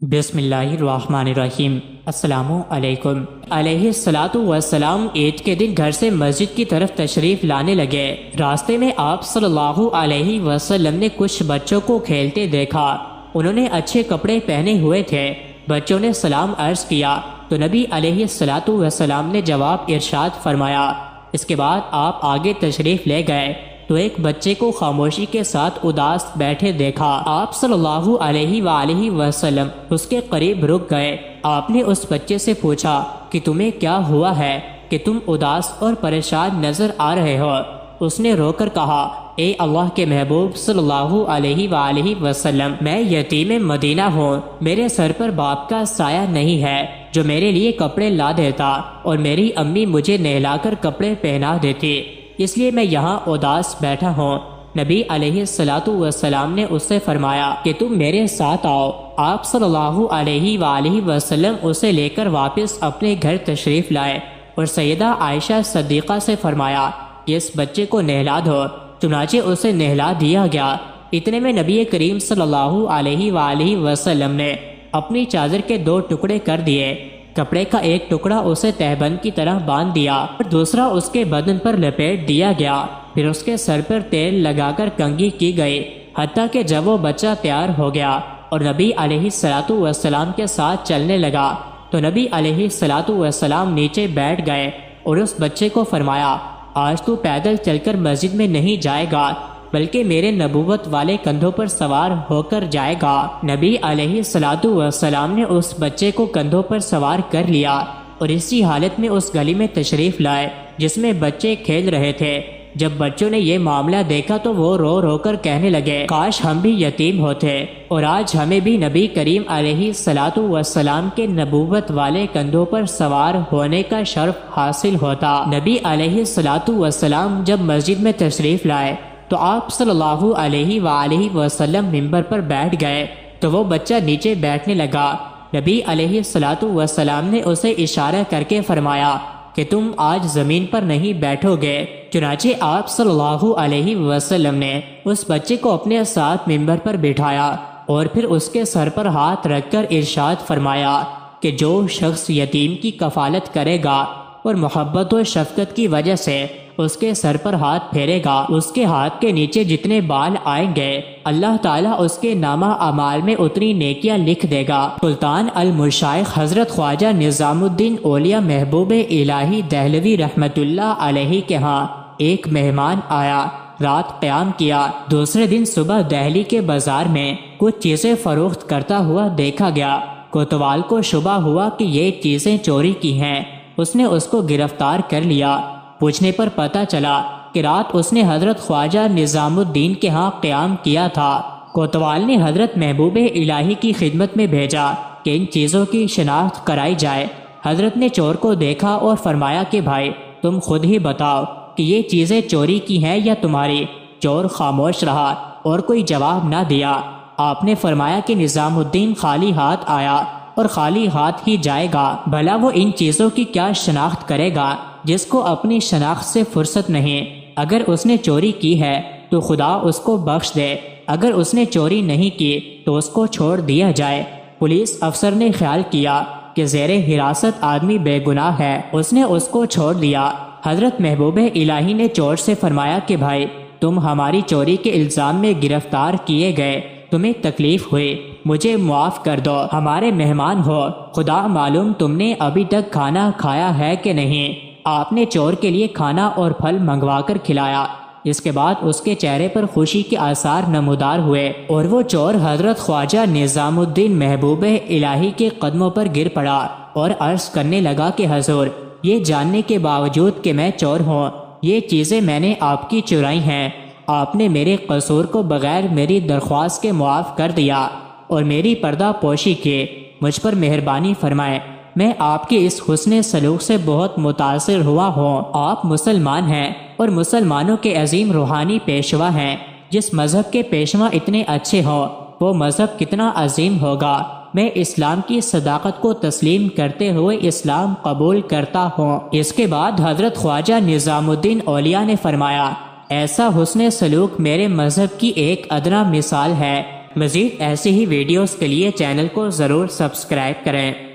بسم اللہ الرحمن الرحیم۔ السلام علیکم۔ علیہ الصلاۃ والسلام عید کے دن گھر سے مسجد کی طرف تشریف لانے لگے۔ راستے میں آپ صلی اللہ علیہ وسلم نے کچھ بچوں کو کھیلتے دیکھا۔ انہوں نے اچھے کپڑے پہنے ہوئے تھے۔ بچوں نے سلام عرض کیا تو نبی علیہ الصلاۃ والسلام نے جواب ارشاد فرمایا۔ اس کے بعد آپ آگے تشریف لے گئے تو ایک بچے کو خاموشی کے ساتھ اداس بیٹھے دیکھا۔ آپ صلی اللہ علیہ وآلہ وسلم اس کے قریب رک گئے۔ آپ نے اس بچے سے پوچھا کہ تمہیں کیا ہوا ہے کہ تم اداس اور پریشان نظر آ رہے ہو؟ اس نے رو کر کہا، اے اللہ کے محبوب صلی اللہ علیہ وآلہ وسلم، میں یتیم مدینہ ہوں۔ میرے سر پر باپ کا سایہ نہیں ہے جو میرے لیے کپڑے لا دیتا، اور میری امی مجھے نہلا کر کپڑے پہنا دیتی، اس لیے میں یہاں اداس بیٹھا ہوں۔ نبی علیہ الصلاۃ والسلام نے اس سے فرمایا کہ تم میرے ساتھ آؤ۔ آپ صلی اللہ علیہ وآلہ وسلم اسے لے کر واپس اپنے گھر تشریف لائے اور سیدہ عائشہ صدیقہ سے فرمایا کہ اس بچے کو نہلا دو۔ چنانچہ اسے نہلا دیا گیا۔ اتنے میں نبی کریم صلی اللہ علیہ وآلہ وسلم نے اپنی چادر کے 2 ٹکڑے کر دیے۔ کپڑے کا ایک ٹکڑا اسے تہبند کی طرح باندھ دیا اور دوسرا اس کے بدن پر لپیٹ دیا گیا۔ پھر اس کے سر پر تیل لگا کر کنگھی کی گئی، حتیٰ کہ جب وہ بچہ تیار ہو گیا اور نبی علیہ الصلاۃ والسلام کے ساتھ چلنے لگا تو نبی علیہ الصلاۃ والسلام نیچے بیٹھ گئے اور اس بچے کو فرمایا، آج تو پیدل چل کر مسجد میں نہیں جائے گا بلکہ میرے نبوت والے کندھوں پر سوار ہو کر جائے گا۔ نبی علیہ الصلاۃ والسلام نے اس بچے کو کندھوں پر سوار کر لیا اور اسی حالت میں اس گلی میں تشریف لائے جس میں بچے کھیل رہے تھے۔ جب بچوں نے یہ معاملہ دیکھا تو وہ رو رو کر کہنے لگے، کاش ہم بھی یتیم ہوتے اور آج ہمیں بھی نبی کریم علیہ الصلاۃ والسلام کے نبوت والے کندھوں پر سوار ہونے کا شرف حاصل ہوتا۔ نبی علیہ الصلاۃ والسلام جب مسجد میں تشریف لائے تو آپ صلی اللہ علیہ وآلہ وسلم ممبر پر بیٹھ گئے تو وہ بچہ نیچے بیٹھنے لگا۔ نبی علیہ الصلاۃ والسلام نے اسے اشارہ کر کے فرمایا کہ تم آج زمین پر نہیں بیٹھو گے۔ چنانچہ آپ صلی اللہ علیہ وسلم نے اس بچے کو اپنے ساتھ ممبر پر بٹھایا اور پھر اس کے سر پر ہاتھ رکھ کر ارشاد فرمایا کہ جو شخص یتیم کی کفالت کرے گا اور محبت و شفقت کی وجہ سے اس کے سر پر ہاتھ پھیرے گا، اس کے ہاتھ کے نیچے جتنے بال آئیں گے اللہ تعالیٰ اس کے نامہ اعمال میں اتنی نیکیاں لکھ دے گا۔ سلطان المشائخ حضرت خواجہ نظام الدین اولیاء محبوب الہی دہلوی رحمت اللہ علیہ کے ہاں ایک مہمان آیا، رات قیام کیا۔ دوسرے دن صبح دہلی کے بازار میں کچھ چیزیں فروخت کرتا ہوا دیکھا گیا۔ کوتوال کو شبہ ہوا کہ یہ چیزیں چوری کی ہیں۔ اس نے اس کو گرفتار کر لیا۔ پوچھنے پر پتہ چلا کہ رات اس نے حضرت خواجہ نظام الدین کے ہاں قیام کیا تھا۔ کوتوال نے حضرت محبوب الہی کی خدمت میں بھیجا کہ ان چیزوں کی شناخت کرائی جائے۔ حضرت نے چور کو دیکھا اور فرمایا کہ بھائی تم خود ہی بتاؤ کہ یہ چیزیں چوری کی ہیں یا تمہاری؟ چور خاموش رہا اور کوئی جواب نہ دیا۔ آپ نے فرمایا کہ نظام الدین خالی ہاتھ آیا اور خالی ہاتھ ہی جائے گا، بھلا وہ ان چیزوں کی کیا شناخت کرے گا جس کو اپنی شناخت سے فرصت نہیں؟ اگر اس نے چوری کی ہے تو خدا اس کو بخش دے، اگر اس نے چوری نہیں کی تو اس کو چھوڑ دیا جائے۔ پولیس افسر نے خیال کیا کہ زیر حراست آدمی بے گناہ ہے، اس نے اس کو چھوڑ دیا۔ حضرت محبوب الہی نے چور سے فرمایا کہ بھائی تم ہماری چوری کے الزام میں گرفتار کیے گئے، تمہیں تکلیف ہوئی، مجھے معاف کر دو، ہمارے مہمان ہو، خدا معلوم تم نے ابھی تک کھانا کھایا ہے کہ نہیں۔ آپ نے چور کے لیے کھانا اور پھل منگوا کر کھلایا۔ اس کے بعد اس کے چہرے پر خوشی کے آثار نمودار ہوئے اور وہ چور حضرت خواجہ نظام الدین محبوب الہی کے قدموں پر گر پڑا اور عرض کرنے لگا کہ حضور، یہ جاننے کے باوجود کہ میں چور ہوں، یہ چیزیں میں نے آپ کی چرائی ہیں۔ آپ نے میرے قصور کو بغیر میری درخواست کے معاف کر دیا اور میری پردہ پوشی کی، مجھ پر مہربانی فرمائے۔ میں آپ کے اس حسن سلوک سے بہت متاثر ہوا ہوں۔ آپ مسلمان ہیں اور مسلمانوں کے عظیم روحانی پیشوا ہیں۔ جس مذہب کے پیشوا اتنے اچھے ہوں وہ مذہب کتنا عظیم ہوگا۔ میں اسلام کی صداقت کو تسلیم کرتے ہوئے اسلام قبول کرتا ہوں۔ اس کے بعد حضرت خواجہ نظام الدین اولیاء نے فرمایا، ایسا حسن سلوک میرے مذہب کی ایک ادنا مثال ہے مزید ایسی ہی ویڈیوز کے لیے چینل کو ضرور سبسکرائب کریں۔